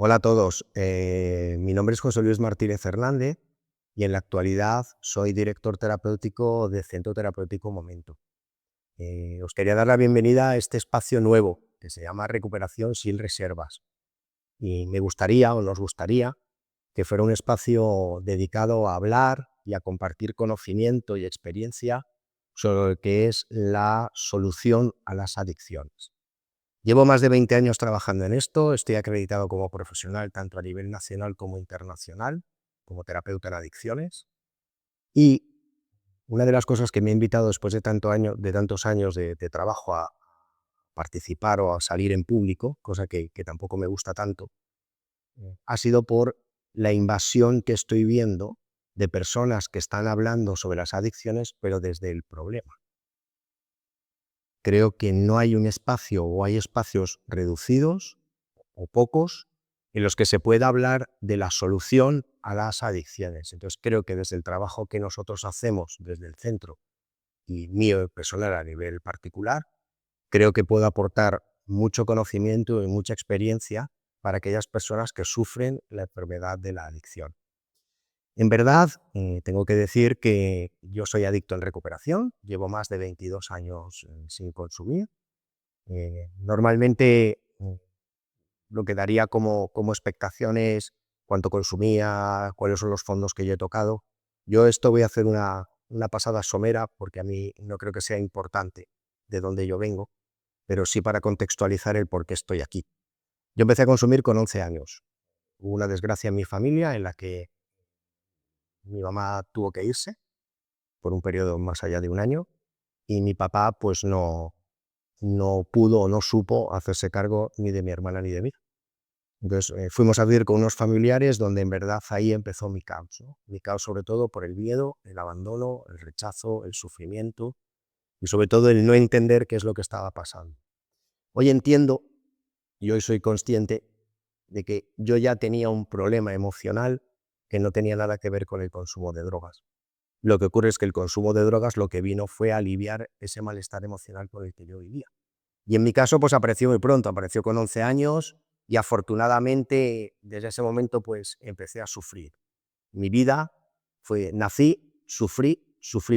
Hola a todos, mi nombre es José Luis Martínez Hernández y en la actualidad soy director terapéutico de Centro Terapéutico Momento. Os quería dar la bienvenida a este espacio nuevo que se llama Recuperación sin reservas y me gustaría o nos gustaría que fuera un espacio dedicado a hablar y a compartir conocimiento y experiencia sobre lo que es la solución a las adicciones. Llevo más de 20 años trabajando en esto, estoy acreditado como profesional tanto a nivel nacional como internacional, como terapeuta en adicciones, y una de las cosas que me ha invitado después de, tantos años de trabajo a participar o a salir en público, cosa que tampoco me gusta tanto, ha sido por la invasión que estoy viendo de personas que están hablando sobre las adicciones, pero desde el problema. Creo que no hay un espacio o hay espacios reducidos o pocos en los que se pueda hablar de la solución a las adicciones. Entonces creo que desde el trabajo que nosotros hacemos desde el centro y mío personal a nivel particular, creo que puedo aportar mucho conocimiento y mucha experiencia para aquellas personas que sufren la enfermedad de la adicción. En verdad, tengo que decir que yo soy adicto en recuperación, llevo más de 22 años sin consumir. Normalmente lo que daría como expectación es cuánto consumía, cuáles son los fondos que yo he tocado. Yo esto voy a hacer una pasada somera porque a mí no creo que sea importante de dónde yo vengo, pero sí para contextualizar el por qué estoy aquí. Yo empecé a consumir con 11 años. Hubo una desgracia en mi familia en la que mi mamá tuvo que irse por un periodo más allá de un año y mi papá pues no pudo o no supo hacerse cargo ni de mi hermana ni de mí. Entonces fuimos a vivir con unos familiares donde en verdad ahí empezó mi caos, ¿no? Mi caos sobre todo por el miedo, el abandono, el rechazo, el sufrimiento y sobre todo el no entender qué es lo que estaba pasando. Hoy entiendo y hoy soy consciente de que yo ya tenía un problema emocional que no tenía nada que ver con el consumo de drogas. Lo que ocurre es que el consumo de drogas lo que vino fue a aliviar ese malestar emocional por el que yo vivía. Y en mi caso, pues apareció muy pronto, apareció con 11 años y afortunadamente desde ese momento pues empecé a sufrir. Mi vida fue, nací, sufrí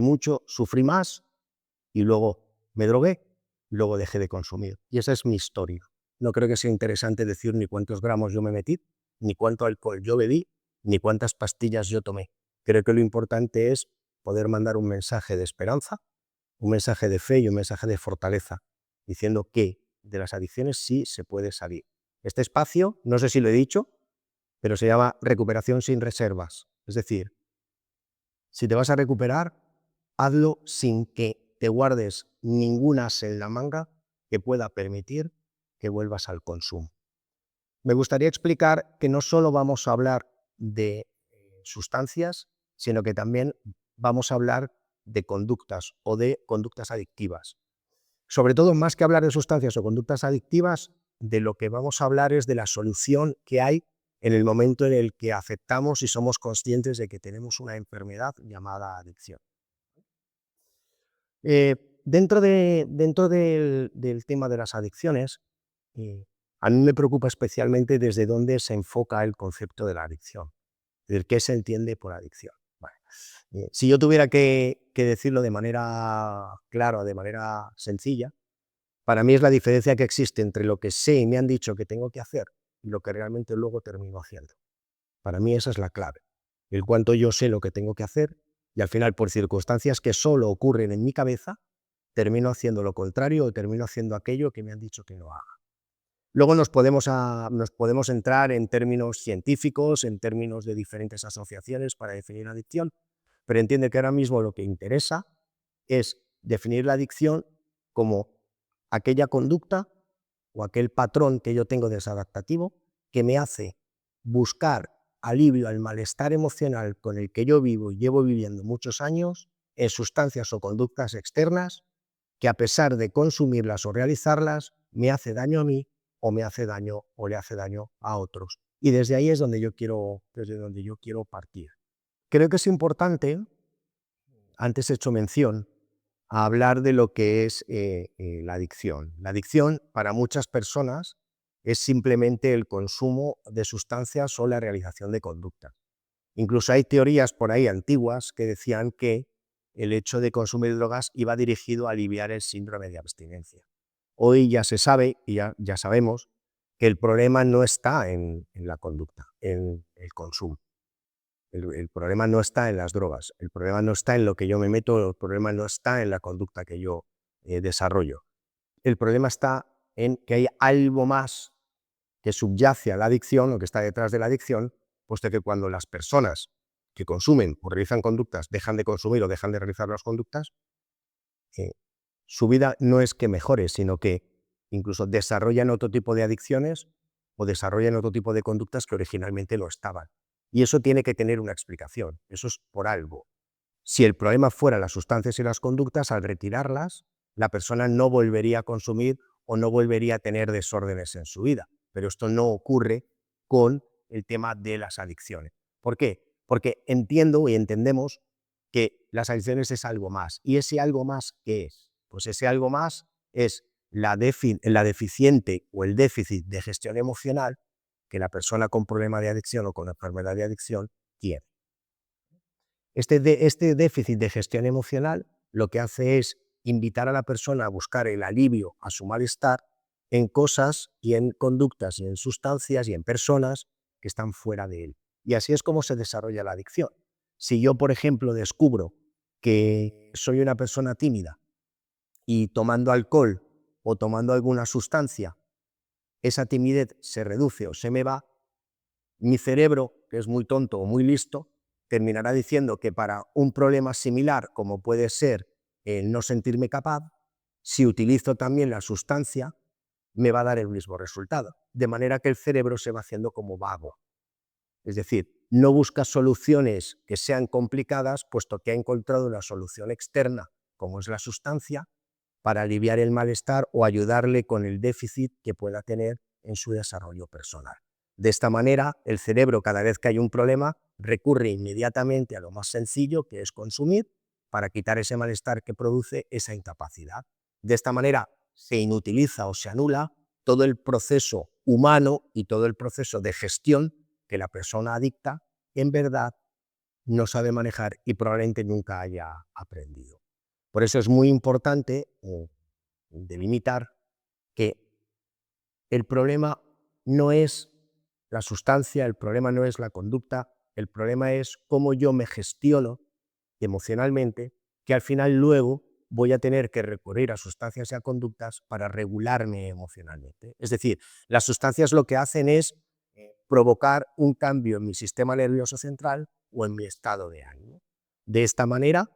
mucho, sufrí más y luego me drogué, luego dejé de consumir. Y esa es mi historia. No creo que sea interesante decir ni cuántos gramos yo me metí, ni cuánto alcohol yo bebí, ni cuántas pastillas yo tomé. Creo que lo importante es poder mandar un mensaje de esperanza, un mensaje de fe y un mensaje de fortaleza, diciendo que de las adicciones sí se puede salir. Este espacio, no sé si lo he dicho, pero se llama recuperación sin reservas. Es decir, si te vas a recuperar, hazlo sin que te guardes ninguna as en la manga que pueda permitir que vuelvas al consumo. Me gustaría explicar que no solo vamos a hablar de sustancias, sino que también vamos a hablar de conductas o de conductas adictivas. Sobre todo, más que hablar de sustancias o conductas adictivas, de lo que vamos a hablar es de la solución que hay en el momento en el que aceptamos y somos conscientes de que tenemos una enfermedad llamada adicción. Eh, dentro del tema de las adicciones, eh, a mí me preocupa especialmente desde dónde se enfoca el concepto de la adicción, es decir, qué se entiende por adicción. Vale. Si yo tuviera que decirlo de manera clara, de manera sencilla, para mí es la diferencia que existe entre lo que sé y me han dicho que tengo que hacer y lo que realmente luego termino haciendo. Para mí esa es la clave. El cuánto yo sé lo que tengo que hacer y al final por circunstancias que solo ocurren en mi cabeza, termino haciendo lo contrario o termino haciendo aquello que me han dicho que no haga. Luego nos podemos entrar en términos científicos, en términos de diferentes asociaciones para definir la adicción, pero entiende que ahora mismo lo que interesa es definir la adicción como aquella conducta o aquel patrón que yo tengo desadaptativo que me hace buscar alivio al malestar emocional con el que yo vivo y llevo viviendo muchos años en sustancias o conductas externas que a pesar de consumirlas o realizarlas me hace daño a mí o me hace daño o le hace daño a otros. Y desde ahí es desde donde yo quiero partir. Creo que es importante, antes he hecho mención, a hablar de lo que es la adicción. La adicción para muchas personas es simplemente el consumo de sustancias o la realización de conductas. Incluso hay teorías por ahí antiguas que decían que el hecho de consumir drogas iba dirigido a aliviar el síndrome de abstinencia. Hoy ya se sabe y ya sabemos que el problema no está en la conducta, en el consumo. El problema no está en las drogas, el problema no está en lo que yo me meto, el problema no está en la conducta que yo desarrollo. El problema está en que hay algo más que subyace a la adicción o que está detrás de la adicción, puesto que cuando las personas que consumen o realizan conductas dejan de consumir o dejan de realizar las conductas, eh, su vida no es que mejore, sino que incluso desarrollan otro tipo de adicciones o desarrollan otro tipo de conductas que originalmente lo estaban. Y eso tiene que tener una explicación, eso es por algo. Si el problema fuera las sustancias y las conductas, al retirarlas, la persona no volvería a consumir o no volvería a tener desórdenes en su vida. Pero esto no ocurre con el tema de las adicciones. ¿Por qué? Porque entiendo y entendemos que las adicciones es algo más. ¿Y ese algo más qué es? Pues ese algo más es la deficiente o el déficit de gestión emocional que la persona con problema de adicción o con enfermedad de adicción tiene. Este déficit de gestión emocional lo que hace es invitar a la persona a buscar el alivio a su malestar en cosas y en conductas y en sustancias y en personas que están fuera de él. Y así es como se desarrolla la adicción. Si yo, por ejemplo, descubro que soy una persona tímida y tomando alcohol o tomando alguna sustancia, esa timidez se reduce o se me va, mi cerebro, que es muy tonto o muy listo, terminará diciendo que para un problema similar, como puede ser el no sentirme capaz, si utilizo también la sustancia, me va a dar el mismo resultado. De manera que el cerebro se va haciendo como vago. Es decir, no busca soluciones que sean complicadas, puesto que ha encontrado una solución externa, como es la sustancia, para aliviar el malestar o ayudarle con el déficit que pueda tener en su desarrollo personal. De esta manera, el cerebro, cada vez que hay un problema, recurre inmediatamente a lo más sencillo, que es consumir, para quitar ese malestar que produce esa incapacidad. De esta manera, se inutiliza o se anula todo el proceso humano y todo el proceso de gestión que la persona adicta, en verdad, no sabe manejar y probablemente nunca haya aprendido. Por eso es muy importante delimitar que el problema no es la sustancia, el problema no es la conducta, el problema es cómo yo me gestiono emocionalmente, que al final luego voy a tener que recurrir a sustancias y a conductas para regularme emocionalmente. Es decir, las sustancias lo que hacen es provocar un cambio en mi sistema nervioso central o en mi estado de ánimo. De esta manera,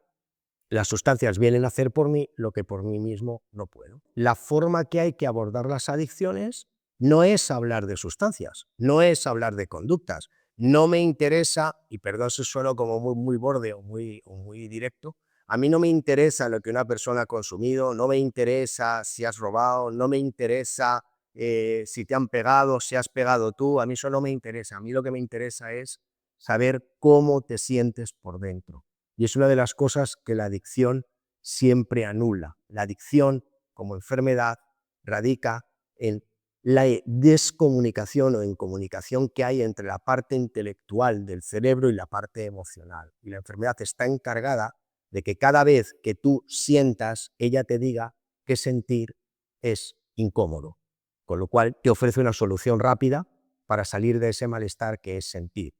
las sustancias vienen a hacer por mí lo que por mí mismo no puedo. La forma que hay que abordar las adicciones no es hablar de sustancias, no es hablar de conductas. No me interesa, y perdón si sueno como muy borde o muy directo, a mí no me interesa lo que una persona ha consumido, no me interesa si has robado, no me interesa si te han pegado, si has pegado tú, a mí eso no me interesa. A mí lo que me interesa es saber cómo te sientes por dentro. Y es una de las cosas que la adicción siempre anula. La adicción, como enfermedad, radica en la descomunicación o incomunicación que hay entre la parte intelectual del cerebro y la parte emocional. Y la enfermedad está encargada de que cada vez que tú sientas, ella te diga que sentir es incómodo. Con lo cual te ofrece una solución rápida para salir de ese malestar que es sentir.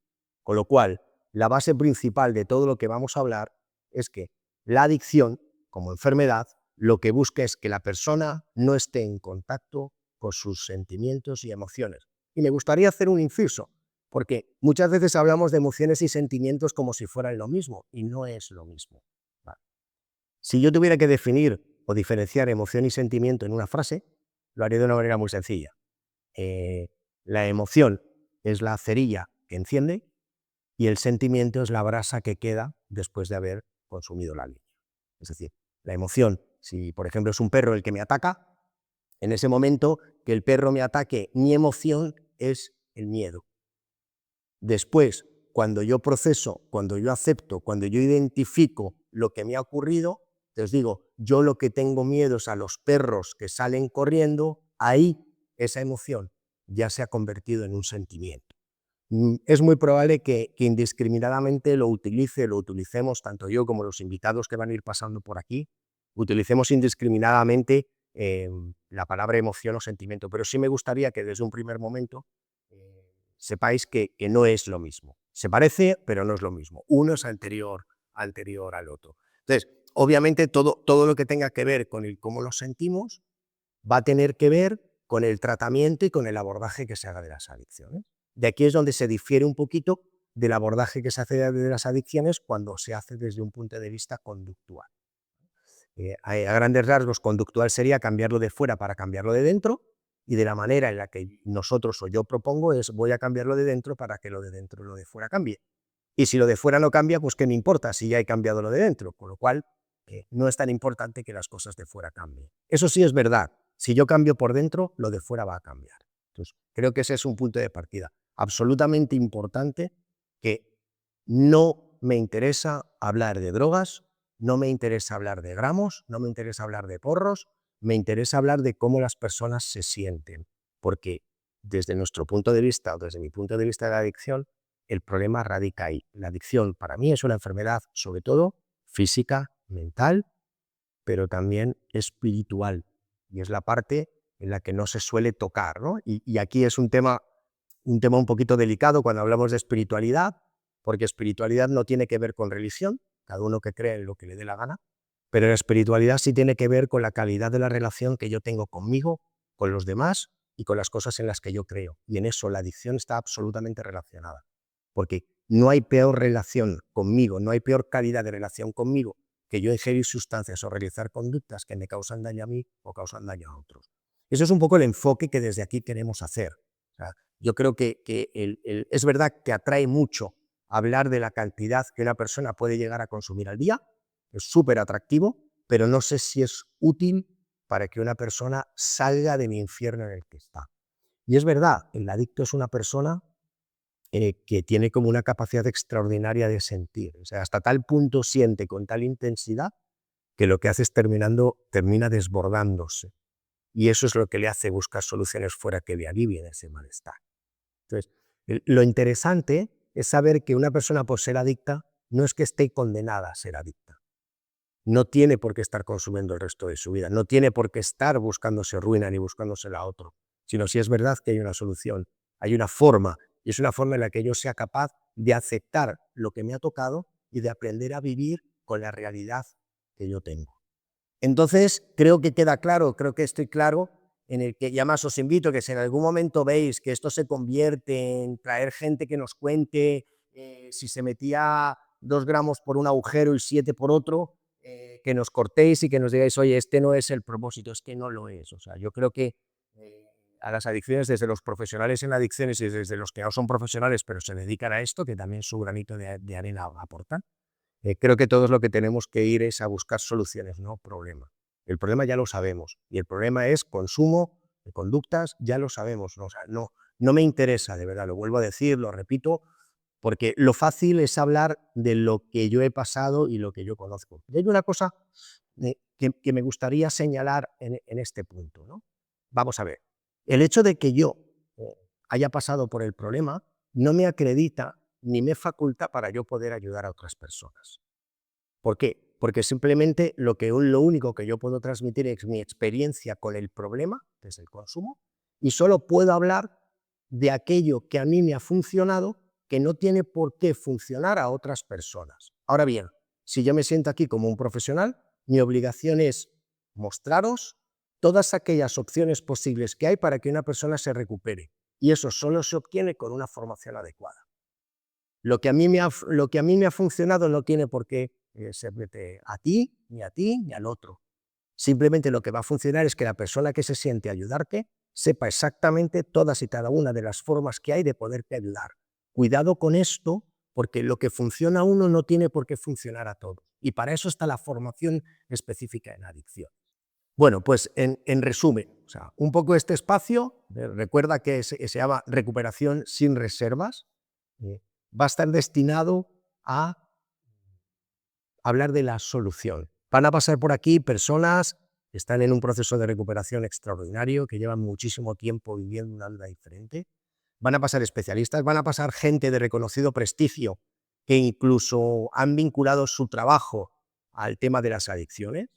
Con lo cual, la base principal de todo lo que vamos a hablar es que la adicción, como enfermedad, lo que busca es que la persona no esté en contacto con sus sentimientos y emociones. Y me gustaría hacer un inciso, porque muchas veces hablamos de emociones y sentimientos como si fueran lo mismo, y no es lo mismo. Vale. Si yo tuviera que definir o diferenciar emoción y sentimiento en una frase, lo haría de una manera muy sencilla. La emoción es la cerilla que enciende y el sentimiento es la brasa que queda después de haber consumido la leña. Es decir, la emoción, si por ejemplo es un perro el que me ataca, en ese momento que el perro me ataque, mi emoción es el miedo. Después, cuando yo proceso, cuando yo acepto, cuando yo identifico lo que me ha ocurrido, te os digo, yo lo que tengo miedo es a los perros que salen corriendo, ahí esa emoción ya se ha convertido en un sentimiento. Es muy probable que indiscriminadamente lo utilicemos tanto yo como los invitados que van a ir pasando por aquí, utilicemos indiscriminadamente la palabra emoción o sentimiento, pero sí me gustaría que desde un primer momento sepáis que no es lo mismo. Se parece, pero no es lo mismo. Uno es anterior al otro. Entonces, obviamente todo lo que tenga que ver con el cómo lo sentimos va a tener que ver con el tratamiento y con el abordaje que se haga de las adicciones. De aquí es donde se difiere un poquito del abordaje que se hace de las adicciones cuando se hace desde un punto de vista conductual. A grandes rasgos, conductual sería cambiarlo de fuera para cambiarlo de dentro, y de la manera en la que nosotros o yo propongo es voy a cambiarlo de dentro para que lo de dentro, lo de fuera cambie. Y si lo de fuera no cambia, pues qué me importa si ya he cambiado lo de dentro, con lo cual no es tan importante que las cosas de fuera cambien. Eso sí es verdad, si yo cambio por dentro, lo de fuera va a cambiar. Entonces, creo que ese es un punto de partida absolutamente importante, que no me interesa hablar de drogas, no me interesa hablar de gramos, no me interesa hablar de porros, me interesa hablar de cómo las personas se sienten, porque desde nuestro punto de vista, o desde mi punto de vista de la adicción, el problema radica ahí. La adicción para mí es una enfermedad sobre todo física, mental, pero también espiritual, y es la parte en la que no se suele tocar, ¿no? Y aquí es un tema un poquito delicado cuando hablamos de espiritualidad, porque espiritualidad no tiene que ver con religión, cada uno que cree en lo que le dé la gana, pero la espiritualidad sí tiene que ver con la calidad de la relación que yo tengo conmigo, con los demás y con las cosas en las que yo creo. Y en eso la adicción está absolutamente relacionada, porque no hay peor relación conmigo, no hay peor calidad de relación conmigo que yo ingerir sustancias o realizar conductas que me causan daño a mí o causan daño a otros. Eso es un poco el enfoque que desde aquí queremos hacer. O sea, yo creo que es verdad que atrae mucho hablar de la cantidad que una persona puede llegar a consumir al día, es súper atractivo, pero no sé si es útil para que una persona salga del infierno en el que está. Y es verdad, el adicto es una persona que tiene como una capacidad extraordinaria de sentir, o sea, hasta tal punto siente con tal intensidad que lo que hace es termina desbordándose. Y eso es lo que le hace buscar soluciones fuera que le alivien ese malestar. Entonces, lo interesante es saber que una persona por ser adicta no es que esté condenada a ser adicta. No tiene por qué estar consumiendo el resto de su vida, no tiene por qué estar buscándose ruina ni buscándosela a otro, sino si es verdad que hay una solución, hay una forma, y es una forma en la que yo sea capaz de aceptar lo que me ha tocado y de aprender a vivir con la realidad que yo tengo. Entonces, creo que queda claro, creo que estoy claro, en el que, y además os invito que si en algún momento veis que esto se convierte en traer gente que nos cuente si se metía 2 gramos por un agujero y 7 por otro, que nos cortéis y que nos digáis, oye, este no es el propósito, es que no lo es. O sea, yo creo que a las adicciones, desde los profesionales en adicciones y desde los que no son profesionales, pero se dedican a esto, que también su granito de arena aportan, creo que todos lo que tenemos que ir es a buscar soluciones, no problemas. El problema ya lo sabemos, y el problema es consumo de conductas, ya lo sabemos. ¿No? O sea, no me interesa, de verdad, lo vuelvo a decir, lo repito, porque lo fácil es hablar de lo que yo he pasado y lo que yo conozco. Y hay una cosa que me gustaría señalar en este punto, ¿no? Vamos a ver, el hecho de que yo haya pasado por el problema no me acredita ni me faculta para yo poder ayudar a otras personas. ¿Por qué? Porque simplemente lo único que yo puedo transmitir es mi experiencia con el problema, que es el consumo, y solo puedo hablar de aquello que a mí me ha funcionado, que no tiene por qué funcionar a otras personas. Ahora bien, si yo me siento aquí como un profesional, mi obligación es mostraros todas aquellas opciones posibles que hay para que una persona se recupere. Y eso solo se obtiene con una formación adecuada. Lo que a mí me ha funcionado no tiene por qué servirte a ti, ni al otro. Simplemente lo que va a funcionar es que la persona que se siente a ayudarte sepa exactamente todas y cada una de las formas que hay de poderte ayudar. Cuidado con esto, porque lo que funciona a uno no tiene por qué funcionar a todos. Y para eso está la formación específica en adicción. Bueno, pues en resumen, o sea, un poco este espacio, recuerda que se llama recuperación sin reservas, va a estar destinado a hablar de la solución. Van a pasar por aquí personas están en un proceso de recuperación extraordinario, que llevan muchísimo tiempo viviendo una vida diferente. Van a pasar especialistas, van a pasar gente de reconocido prestigio que incluso han vinculado su trabajo al tema de las adicciones.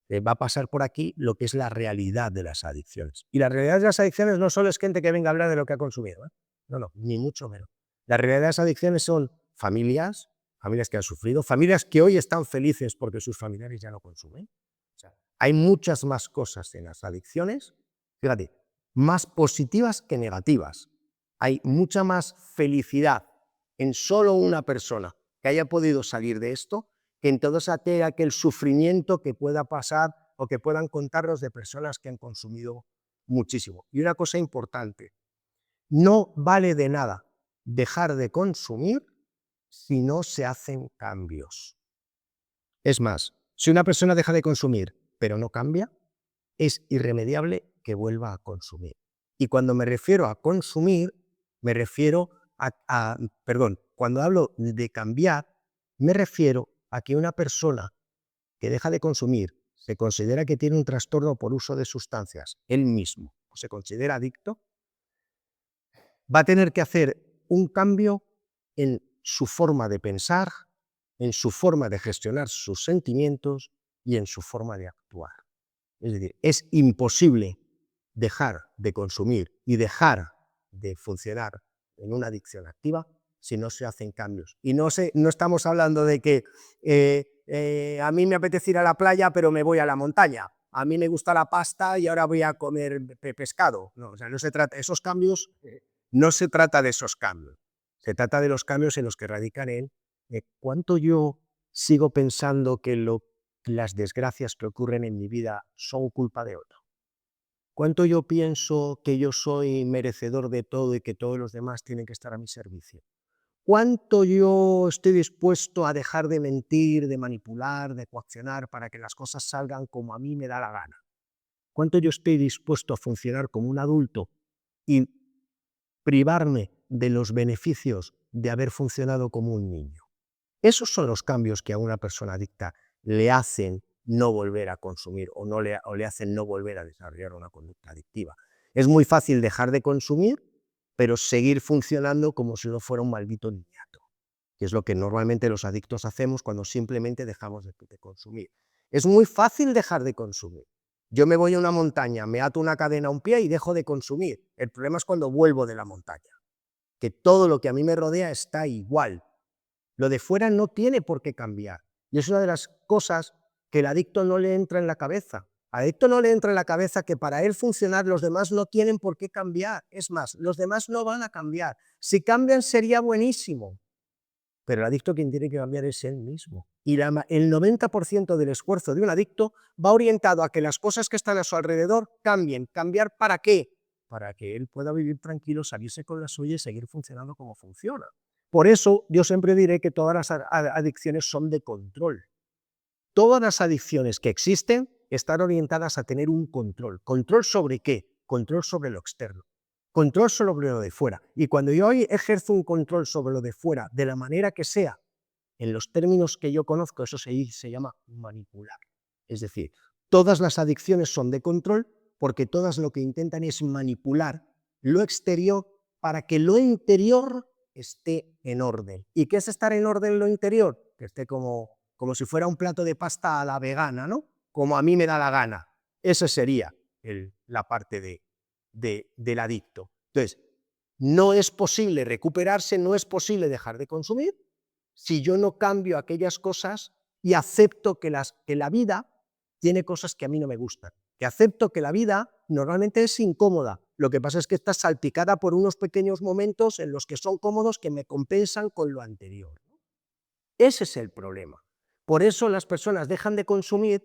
Va a pasar por aquí lo que es la realidad de las adicciones. Y la realidad de las adicciones no solo es gente que venga a hablar de lo que ha consumido, ¿eh? No, no, ni mucho menos. La realidad de las adicciones son familias, familias que han sufrido, familias que hoy están felices porque sus familiares ya no consumen. O sea, hay muchas más cosas en las adicciones, fíjate, más positivas que negativas. Hay mucha más felicidad en solo una persona que haya podido salir de esto que en todo aquel sufrimiento que pueda pasar o que puedan contarnos de personas que han consumido muchísimo. Y una cosa importante, no vale de nada dejar de consumir si no se hacen cambios. Es más, si una persona deja de consumir pero no cambia, es irremediable que vuelva a consumir. Y cuando me refiero a consumir, me refiero perdón, cuando hablo de cambiar, me refiero a que una persona que deja de consumir se considera que tiene un trastorno por uso de sustancias, él mismo, o se considera adicto, va a tener que hacer un cambio en su forma de pensar, en su forma de gestionar sus sentimientos y en su forma de actuar. Es decir, es imposible dejar de consumir y dejar de funcionar en una adicción activa si no se hacen cambios. Y no estamos hablando de que a mí me apetece ir a la playa, pero me voy a la montaña. A mí me gusta la pasta y ahora voy a comer pescado. No, o sea, no se trata, esos cambios, no se trata de esos cambios. Se trata de los cambios en los que radican en cuánto yo sigo pensando que las desgracias que ocurren en mi vida son culpa de otro. ¿Cuánto yo pienso que yo soy merecedor de todo y que todos los demás tienen que estar a mi servicio? ¿Cuánto yo estoy dispuesto a dejar de mentir, de manipular, de coaccionar para que las cosas salgan como a mí me da la gana? ¿Cuánto yo estoy dispuesto a funcionar como un adulto y privarme de los beneficios de haber funcionado como un niño? Esos son los cambios que a una persona adicta le hacen no volver a consumir o le hacen no volver a desarrollar una conducta adictiva. Es muy fácil dejar de consumir, pero seguir funcionando como si no fuera un maldito niñato, que es lo que normalmente los adictos hacemos cuando simplemente dejamos de consumir. Es muy fácil dejar de consumir. Yo me voy a una montaña, me ato una cadena a un pie y dejo de consumir. El problema es cuando vuelvo de la montaña, que todo lo que a mí me rodea está igual. Lo de fuera no tiene por qué cambiar. Y es una de las cosas que el adicto no le entra en la cabeza. Al adicto no le entra en la cabeza que para él funcionar los demás no tienen por qué cambiar. Es más, los demás no van a cambiar. Si cambian sería buenísimo. Pero el adicto quien tiene que cambiar es él mismo. Y el 90% del esfuerzo de un adicto va orientado a que las cosas que están a su alrededor cambien. ¿Cambiar para qué? Para que él pueda vivir tranquilo, salirse con la suya y seguir funcionando como funciona. Por eso yo siempre diré que todas las adicciones son de control. Todas las adicciones que existen están orientadas a tener un control. ¿Control sobre qué? Control sobre lo externo. Control sobre lo de fuera. Y cuando yo hoy ejerzo un control sobre lo de fuera, de la manera que sea, en los términos que yo conozco, eso se llama manipular. Es decir, todas las adicciones son de control porque todas lo que intentan es manipular lo exterior para que lo interior esté en orden. ¿Y qué es estar en orden lo interior? Que esté como si fuera un plato de pasta a la vegana, ¿no? Como a mí me da la gana. Esa sería la parte del adicto. Entonces, no es posible recuperarse, no es posible dejar de consumir si yo no cambio aquellas cosas y acepto que la vida tiene cosas que a mí no me gustan, que acepto que la vida normalmente es incómoda. Lo que pasa es que está salpicada por unos pequeños momentos en los que son cómodos que me compensan con lo anterior. Ese es el problema. Por eso las personas dejan de consumir,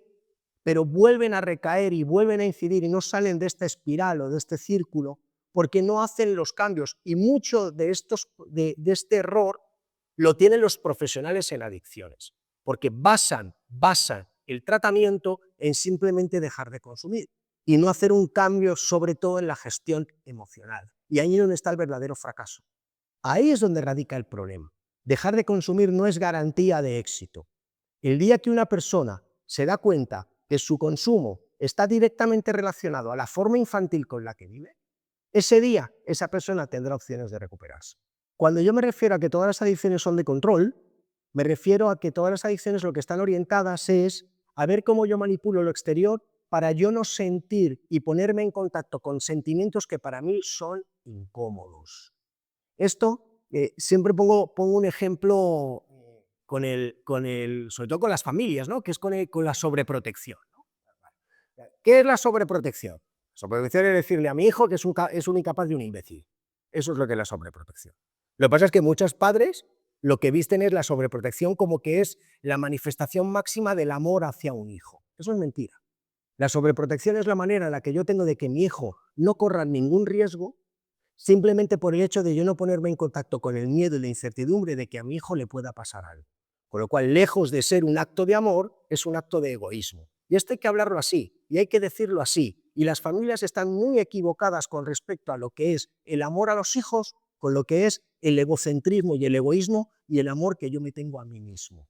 pero vuelven a recaer y vuelven a incidir y no salen de esta espiral o de este círculo porque no hacen los cambios. Y mucho de este error lo tienen los profesionales en adicciones, porque basan el tratamiento en simplemente dejar de consumir y no hacer un cambio, sobre todo en la gestión emocional. Y ahí es donde está el verdadero fracaso. Ahí es donde radica el problema. Dejar de consumir no es garantía de éxito. El día que una persona se da cuenta que su consumo está directamente relacionado a la forma infantil con la que vive, ese día esa persona tendrá opciones de recuperarse. Cuando yo me refiero a que todas las adicciones son de control, me refiero a que todas las adicciones lo que están orientadas es a ver cómo yo manipulo lo exterior para yo no sentir y ponerme en contacto con sentimientos que para mí son incómodos. Esto, siempre pongo un ejemplo sobre todo con las familias, ¿no? Que es con la sobreprotección, ¿no? ¿Qué es la sobreprotección? Sobreprotección es decirle a mi hijo que es un incapaz de un imbécil. Eso es lo que es la sobreprotección. Lo que pasa es que muchos padres lo que visten es la sobreprotección como que es la manifestación máxima del amor hacia un hijo. Eso es mentira. La sobreprotección es la manera en la que yo tengo de que mi hijo no corra ningún riesgo, simplemente por el hecho de yo no ponerme en contacto con el miedo y la incertidumbre de que a mi hijo le pueda pasar algo. Con lo cual, lejos de ser un acto de amor, es un acto de egoísmo. Y esto hay que hablarlo así, y hay que decirlo así. Y las familias están muy equivocadas con respecto a lo que es el amor a los hijos, con lo que es el egocentrismo y el egoísmo y el amor que yo me tengo a mí mismo.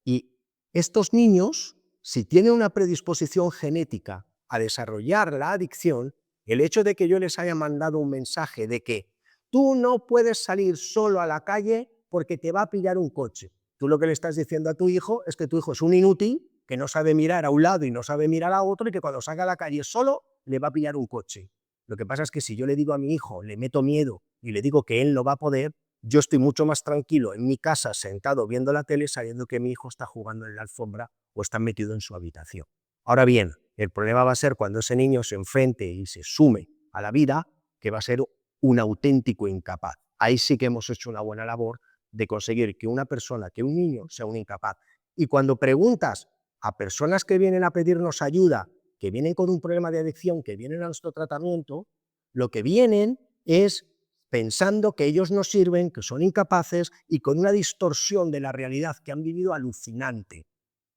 Y estos niños, si tienen una predisposición genética a desarrollar la adicción, el hecho de que yo les haya mandado un mensaje de que tú no puedes salir solo a la calle porque te va a pillar un coche. Tú lo que le estás diciendo a tu hijo es que tu hijo es un inútil, que no sabe mirar a un lado y no sabe mirar a otro y que cuando salga a la calle solo le va a pillar un coche. Lo que pasa es que si yo le digo a mi hijo, le meto miedo y le digo que él no va a poder, yo estoy mucho más tranquilo en mi casa sentado viendo la tele sabiendo que mi hijo está jugando en la alfombra o está metido en su habitación. Ahora bien, el problema va a ser cuando ese niño se enfrente y se sume a la vida, que va a ser un auténtico incapaz. Ahí sí que hemos hecho una buena labor de conseguir que una persona, que un niño sea un incapaz. Y cuando preguntas a personas que vienen a pedirnos ayuda, que vienen con un problema de adicción, que vienen a nuestro tratamiento, lo que vienen es pensando que ellos no sirven, que son incapaces y con una distorsión de la realidad que han vivido alucinante,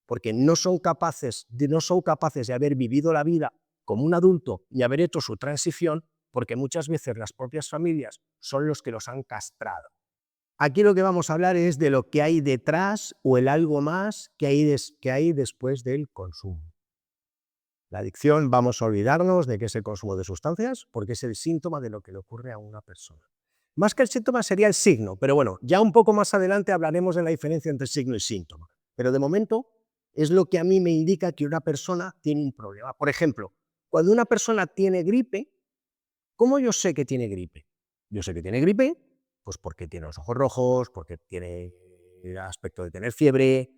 porque no son capaces de haber vivido la vida como un adulto y haber hecho su transición, porque muchas veces las propias familias son los que los han castrado. Aquí lo que vamos a hablar es de lo que hay detrás o el algo más que hay después del consumo. La adicción, vamos a olvidarnos de que es el consumo de sustancias, porque es el síntoma de lo que le ocurre a una persona. Más que el síntoma sería el signo, pero bueno, ya un poco más adelante hablaremos de la diferencia entre signo y síntoma. Pero de momento es lo que a mí me indica que una persona tiene un problema. Por ejemplo, cuando una persona tiene gripe, ¿cómo yo sé que tiene gripe? Yo sé que tiene gripe, pues porque tiene los ojos rojos, porque tiene aspecto de tener fiebre,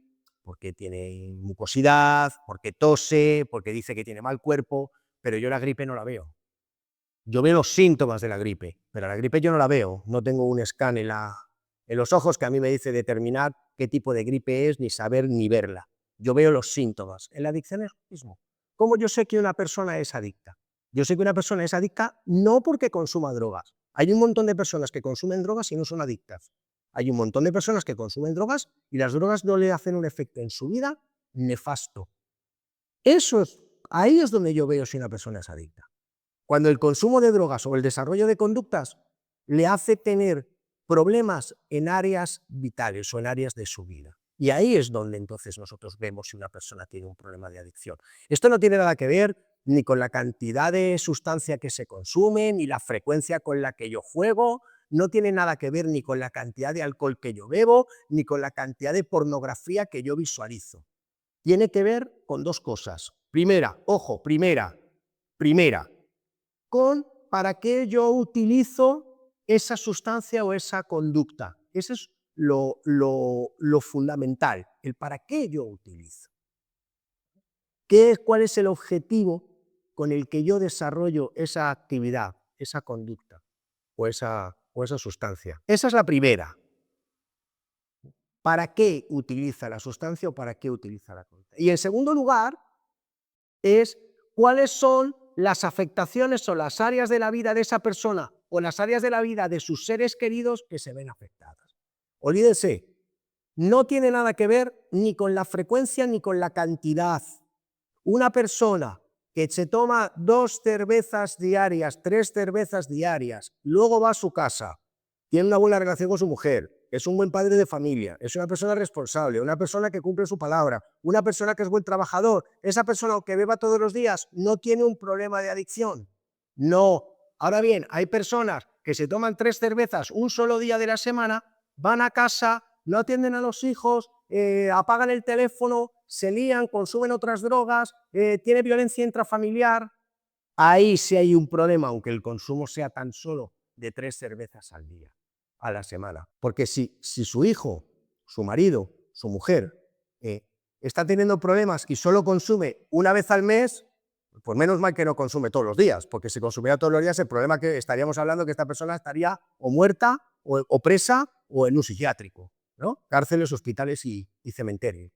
porque tiene mucosidad, porque tose, porque dice que tiene mal cuerpo, pero yo la gripe no la veo. Yo veo los síntomas de la gripe, pero la gripe yo no la veo. No tengo un scan en los ojos que a mí me dice determinar qué tipo de gripe es, ni saber ni verla. Yo veo los síntomas. En la adicción es lo mismo. ¿Cómo yo sé que una persona es adicta? Yo sé que una persona es adicta no porque consuma drogas. Hay un montón de personas que consumen drogas y no son adictas. Hay un montón de personas que consumen drogas y las drogas no le hacen un efecto en su vida nefasto. Ahí es donde yo veo si una persona es adicta. Cuando el consumo de drogas o el desarrollo de conductas le hace tener problemas en áreas vitales o en áreas de su vida. Y ahí es donde entonces nosotros vemos si una persona tiene un problema de adicción. Esto no tiene nada que ver ni con la cantidad de sustancia que se consume, ni la frecuencia con la que yo juego, no tiene nada que ver ni con la cantidad de alcohol que yo bebo, ni con la cantidad de pornografía que yo visualizo. Tiene que ver con dos cosas. Primera, con para qué yo utilizo esa sustancia o esa conducta. Eso es lo fundamental, el para qué yo utilizo. ¿Cuál es el objetivo con el que yo desarrollo esa actividad, esa conducta o esa sustancia? Esa es la primera. ¿Para qué utiliza la sustancia o para qué utiliza la conducta? Y en segundo lugar, es cuáles son las afectaciones o las áreas de la vida de esa persona o las áreas de la vida de sus seres queridos que se ven afectadas. Olvídense, no tiene nada que ver ni con la frecuencia ni con la cantidad. Una persona que se toma 2 cervezas diarias, 3 cervezas diarias, luego va a su casa, tiene una buena relación con su mujer, es un buen padre de familia, es una persona responsable, una persona que cumple su palabra, una persona que es buen trabajador, esa persona que beba todos los días no tiene un problema de adicción. No. Ahora bien, hay personas que se toman 3 cervezas un solo día de la semana, van a casa, no atienden a los hijos, apagan el teléfono, se lían, consumen otras drogas, tiene violencia intrafamiliar. Ahí sí hay un problema, aunque el consumo sea tan solo de 3 cervezas al día, a la semana. Porque si su hijo, su marido, su mujer, está teniendo problemas y solo consume una vez al mes, pues menos mal que no consume todos los días, porque si consumiera todos los días, el problema que estaríamos hablando es que esta persona estaría o muerta, o presa, o en un psiquiátrico, ¿no? Cárceles, hospitales y cementerios.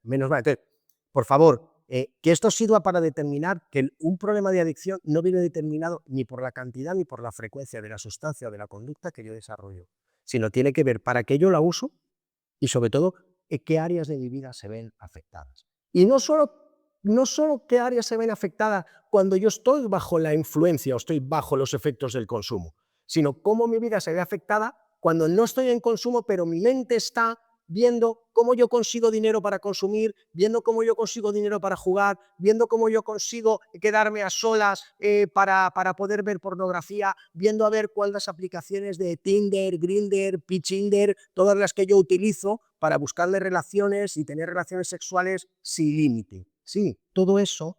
Menos mal. Entonces, por favor, que esto sirva para determinar que un problema de adicción no viene determinado ni por la cantidad ni por la frecuencia de la sustancia o de la conducta que yo desarrollo, sino tiene que ver para qué yo la uso y, sobre todo, qué áreas de mi vida se ven afectadas. Y no solo qué áreas se ven afectadas cuando yo estoy bajo la influencia o estoy bajo los efectos del consumo, sino cómo mi vida se ve afectada cuando no estoy en consumo, pero mi mente está viendo cómo yo consigo dinero para consumir, viendo cómo yo consigo dinero para jugar, viendo cómo yo consigo quedarme a solas para poder ver pornografía, viendo a ver cuáles aplicaciones de Tinder, Grindr, Pitchinder, todas las que yo utilizo para buscarle relaciones y tener relaciones sexuales sin límite. Sí, todo eso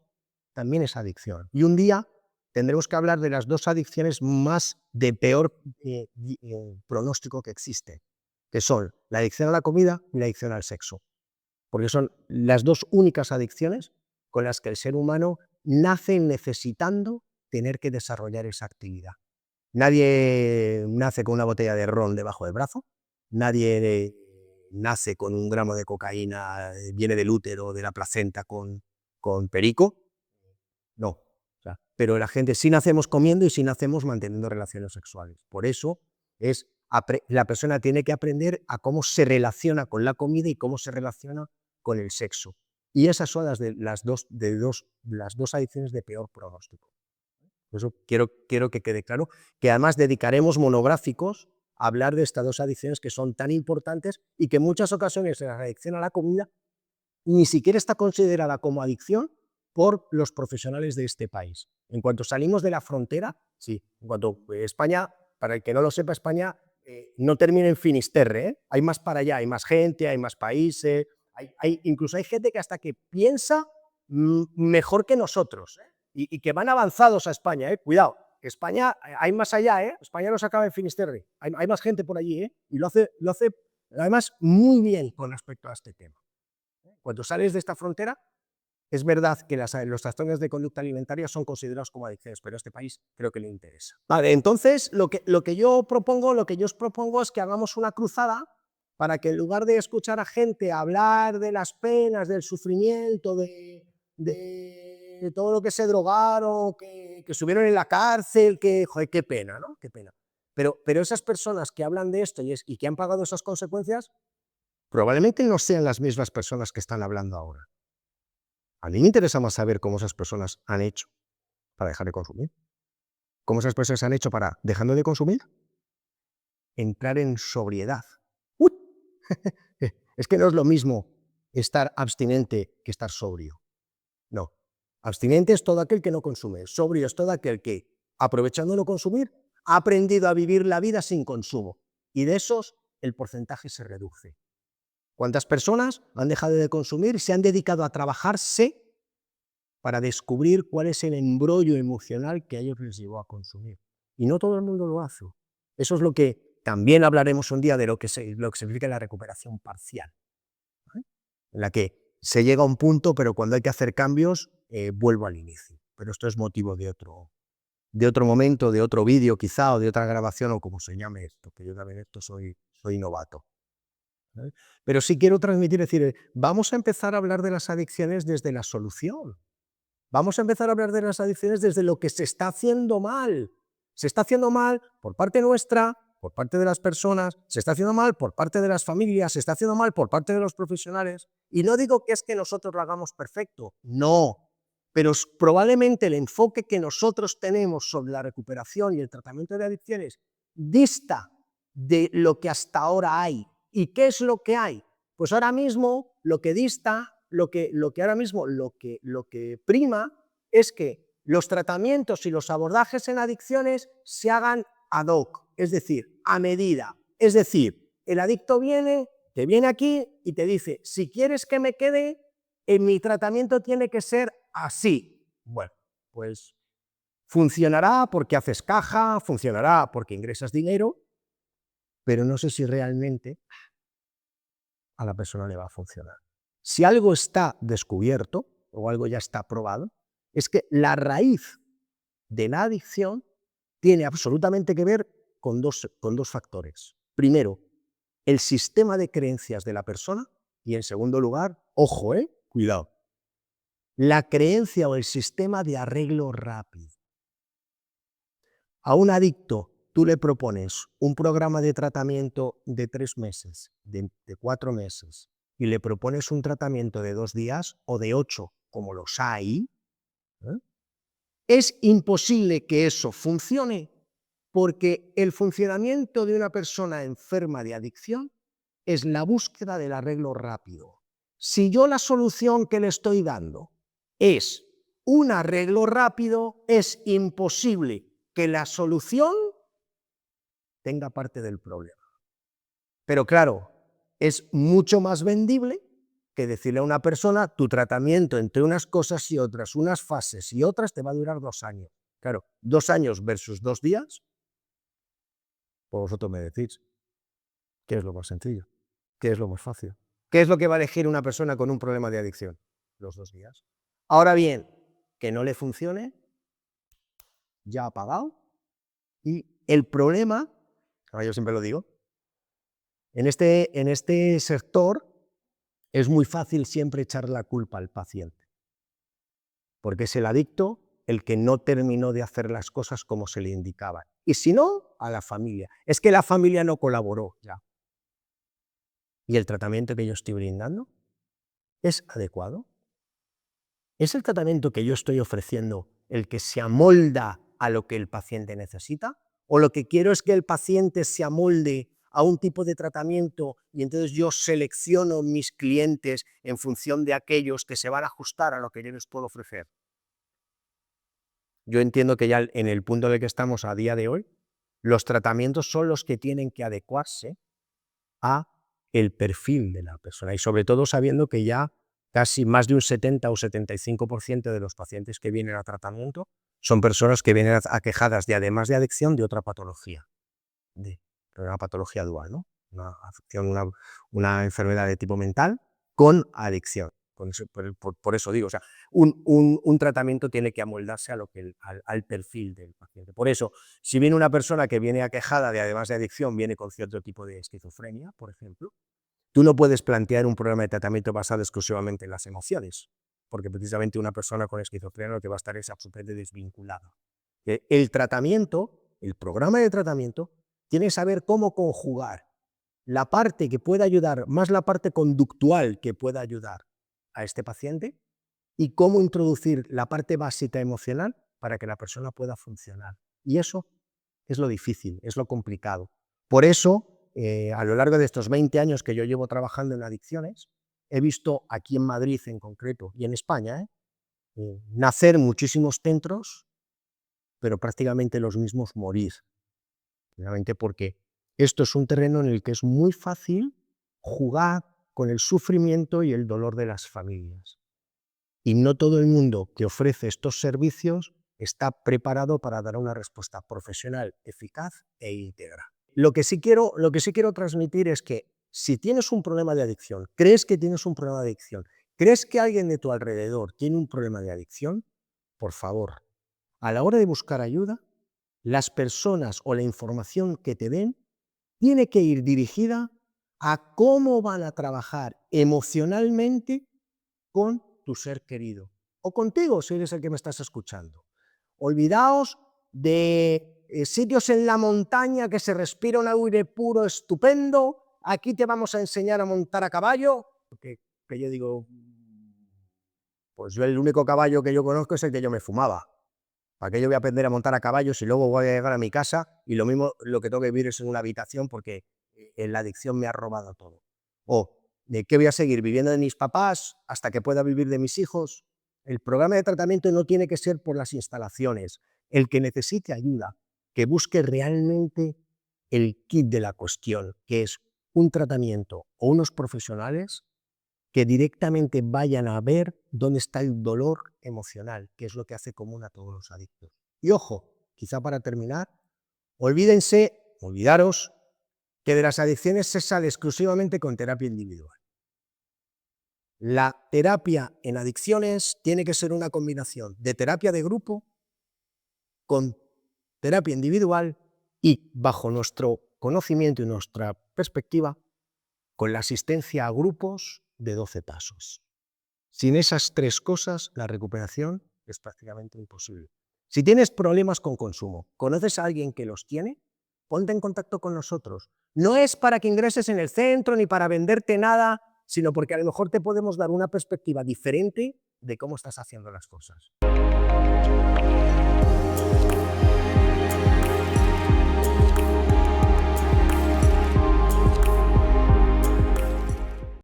también es adicción. Y un día tendremos que hablar de las 2 adicciones más de peor pronóstico que existe, que son la adicción a la comida y la adicción al sexo, porque son las 2 únicas adicciones con las que el ser humano nace necesitando tener que desarrollar esa actividad. Nadie nace con una botella de ron debajo del brazo, nadie nace con 1 gramo de cocaína, viene del útero, de la placenta con perico, no. O sea, pero la gente sí nacemos comiendo y sí nacemos manteniendo relaciones sexuales. Por eso la persona tiene que aprender a cómo se relaciona con la comida y cómo se relaciona con el sexo. Y esas son las dos adicciones de peor pronóstico. Por eso quiero que quede claro que además dedicaremos monográficos a hablar de estas 2 adicciones que son tan importantes y que en muchas ocasiones la adicción a la comida ni siquiera está considerada como adicción por los profesionales de este país. En cuanto salimos de la frontera, sí, en cuanto España, para el que no lo sepa, España no termina en Finisterre, ¿eh? Hay más para allá, hay más gente, hay más países, incluso hay gente que hasta que piensa mejor que nosotros, ¿eh? Y que van avanzados a España, ¿eh? Cuidado, España hay más allá, ¿eh? España no se acaba en Finisterre, hay más gente por allí, ¿eh? Y lo hace además muy bien con respecto a este tema. Cuando sales de esta frontera, es verdad que los trastornos de conducta alimentaria son considerados como adicciones, pero a este país creo que le interesa. Vale, entonces lo que yo os propongo es que hagamos una cruzada para que en lugar de escuchar a gente hablar de las penas, del sufrimiento, de todo lo que se drogaron, que estuvieron en la cárcel, joder, qué pena, ¿no? Qué pena. Pero esas personas que hablan de esto y que han pagado esas consecuencias, probablemente no sean las mismas personas que están hablando ahora. A mí me interesa más saber cómo esas personas han hecho para dejar de consumir. ¿Cómo esas personas han hecho para, dejando de consumir, entrar en sobriedad? ¡Uy! Es que no es lo mismo estar abstinente que estar sobrio. No. Abstinente es todo aquel que no consume. Sobrio es todo aquel que, aprovechando no consumir, ha aprendido a vivir la vida sin consumo. Y de esos, el porcentaje se reduce. ¿Cuántas personas han dejado de consumir y se han dedicado a trabajarse para descubrir cuál es el embrollo emocional que a ellos les llevó a consumir? Y no todo el mundo lo hace. Eso es lo que también hablaremos un día de lo que significa la recuperación parcial, ¿eh? En la que se llega a un punto, pero cuando hay que hacer cambios, vuelvo al inicio. Pero esto es motivo de otro momento, de otro vídeo quizá, o de otra grabación, o como se llame esto, que yo también esto soy novato. Pero sí quiero transmitir, decir, vamos a empezar a hablar de las adicciones desde la solución. Vamos a empezar a hablar de las adicciones desde lo que se está haciendo mal. Se está haciendo mal por parte nuestra, por parte de las personas, se está haciendo mal por parte de las familias, se está haciendo mal por parte de los profesionales. Y no digo que es que nosotros lo hagamos perfecto, no. Pero probablemente el enfoque que nosotros tenemos sobre la recuperación y el tratamiento de adicciones dista de lo que hasta ahora hay. ¿Y qué es lo que hay? Pues ahora mismo lo que dista, lo que ahora mismo lo que prima es que los tratamientos y los abordajes en adicciones se hagan ad hoc, es decir, a medida. Es decir, el adicto te viene aquí y te dice, si quieres que me quede, mi tratamiento tiene que ser así. Bueno, pues funcionará porque haces caja, funcionará porque ingresas dinero, pero no sé si realmente a la persona le va a funcionar. Si algo está descubierto o algo ya está probado, es que la raíz de la adicción tiene absolutamente que ver con dos factores. Primero, el sistema de creencias de la persona y, en segundo lugar, ojo, cuidado, la creencia o el sistema de arreglo rápido. A un adicto tú le propones un programa de tratamiento de 3 meses, de 4 meses, y le propones un tratamiento de 2 días o de 8, como los hay, ¿eh? Es imposible que eso funcione, porque el funcionamiento de una persona enferma de adicción es la búsqueda del arreglo rápido. Si yo la solución que le estoy dando es un arreglo rápido, es imposible que la solución tenga parte del problema. Pero claro, es mucho más vendible que decirle a una persona, tu tratamiento entre unas cosas y otras, unas fases y otras, te va a durar 2 años. Claro, 2 años versus 2 días, pues vosotros me decís, ¿qué es lo más sencillo? ¿Qué es lo más fácil? ¿Qué es lo que va a elegir una persona con un problema de adicción? Los 2 días. Ahora bien, que no le funcione, ya ha pagado, y el problema, ahora yo siempre lo digo, en este sector es muy fácil siempre echar la culpa al paciente, porque es el adicto el que no terminó de hacer las cosas como se le indicaban. Y si no, a la familia. Es que la familia no colaboró ya. ¿Y el tratamiento que yo estoy brindando es adecuado? ¿Es el tratamiento que yo estoy ofreciendo el que se amolda a lo que el paciente necesita? ¿O lo que quiero es que el paciente se amolde a un tipo de tratamiento y entonces yo selecciono mis clientes en función de aquellos que se van a ajustar a lo que yo les puedo ofrecer? Yo entiendo que ya en el punto en el que estamos a día de hoy, los tratamientos son los que tienen que adecuarse a el perfil de la persona y sobre todo sabiendo que ya casi más de un 70 o 75% de los pacientes que vienen a tratamiento son personas que vienen aquejadas de, además de adicción, de otra patología, de una patología dual, ¿no? Una afección, una enfermedad de tipo mental con adicción. Por eso digo, o sea, un tratamiento tiene que amoldarse a lo que al perfil del paciente. Por eso, si viene una persona que viene aquejada de, además de adicción, viene con cierto tipo de esquizofrenia, por ejemplo, tú no puedes plantear un programa de tratamiento basado exclusivamente en las emociones, porque precisamente una persona con esquizofrenia lo que va a estar es absolutamente desvinculada. El tratamiento, el programa de tratamiento, tiene que saber cómo conjugar la parte que pueda ayudar, más la parte conductual que pueda ayudar a este paciente, y cómo introducir la parte básica emocional para que la persona pueda funcionar. Y eso es lo difícil, es lo complicado. Por eso, a lo largo de estos 20 años que yo llevo trabajando en adicciones, he visto aquí en Madrid en concreto y en España nacer muchísimos centros, pero prácticamente los mismos morir. Realmente porque esto es un terreno en el que es muy fácil jugar con el sufrimiento y el dolor de las familias. Y no todo el mundo que ofrece estos servicios está preparado para dar una respuesta profesional, eficaz e íntegra. Lo que sí quiero transmitir es que si tienes un problema de adicción, crees que tienes un problema de adicción, crees que alguien de tu alrededor tiene un problema de adicción, por favor, a la hora de buscar ayuda, las personas o la información que te den tiene que ir dirigida a cómo van a trabajar emocionalmente con tu ser querido o contigo si eres el que me estás escuchando. Olvidaos de sitios en la montaña que se respira un aire puro estupendo, aquí te vamos a enseñar a montar a caballo, que yo digo, pues yo el único caballo que yo conozco es el que yo me fumaba. ¿Para qué yo voy a aprender a montar a caballo si luego voy a llegar a mi casa y lo mismo lo que tengo que vivir es en una habitación porque la adicción me ha robado todo? O ¿de qué voy a seguir viviendo de mis papás hasta que pueda vivir de mis hijos? El programa de tratamiento no tiene que ser por las instalaciones. El que necesite ayuda, que busque realmente el kit de la cuestión, que es un tratamiento o unos profesionales que directamente vayan a ver dónde está el dolor emocional, que es lo que hace común a todos los adictos. Y ojo, quizá para terminar, olvidaros que de las adicciones se sale exclusivamente con terapia individual. La terapia en adicciones tiene que ser una combinación de terapia de grupo con terapia individual y, bajo nuestro conocimiento y nuestra perspectiva, con la asistencia a grupos de 12 pasos. Sin esas 3 cosas, la recuperación es prácticamente imposible. Si tienes problemas con consumo, conoces a alguien que los tiene, ponte en contacto con nosotros. No es para que ingreses en el centro ni para venderte nada, sino porque a lo mejor te podemos dar una perspectiva diferente de cómo estás haciendo las cosas.